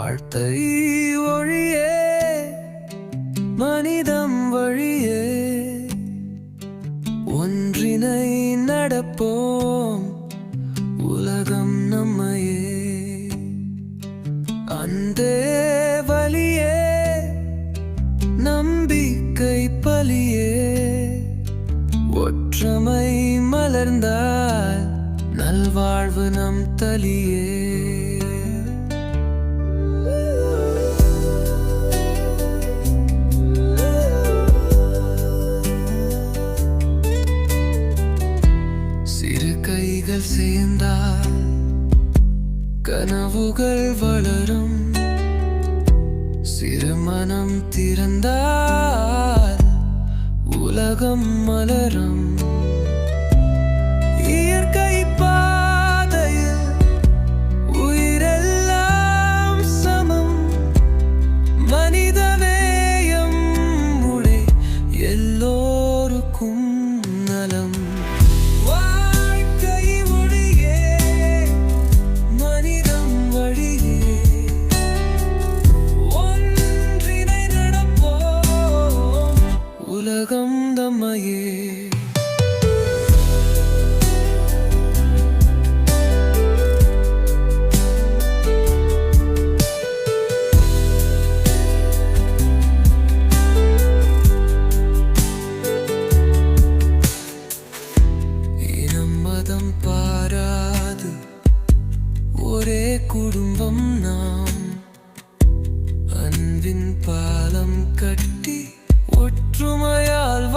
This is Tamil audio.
வாழ்த்தை ஒழியே மனிதம் வழியே ஒன்றினை நடப்போம் உலகம் நம்மையே அந்தே வழியே நம்பிக்கை பலியே ஒற்றுமை மலர்ந்தால் நல்வாழ்வு நம் தலியே சிறு கைகள் சேர்ந்தால் கனவுகள் வளரும் சிறு மனம் திறந்தால் உலகம் மலரும் இயற்கை பாதையில் உயிரெல்லாம் சமம் மனிதநேயம் உடை எல்லோருக்கும் நலம் வாழ்க்கை ஒளியே மனிதம் வழியே ஒன்றினை நடப்போம் உலகம் நம்மையே மதம் பாராது ஒரே குடும்பம் நாம் அன்பின் பாலம் கட்டி ஒற்றுமையால்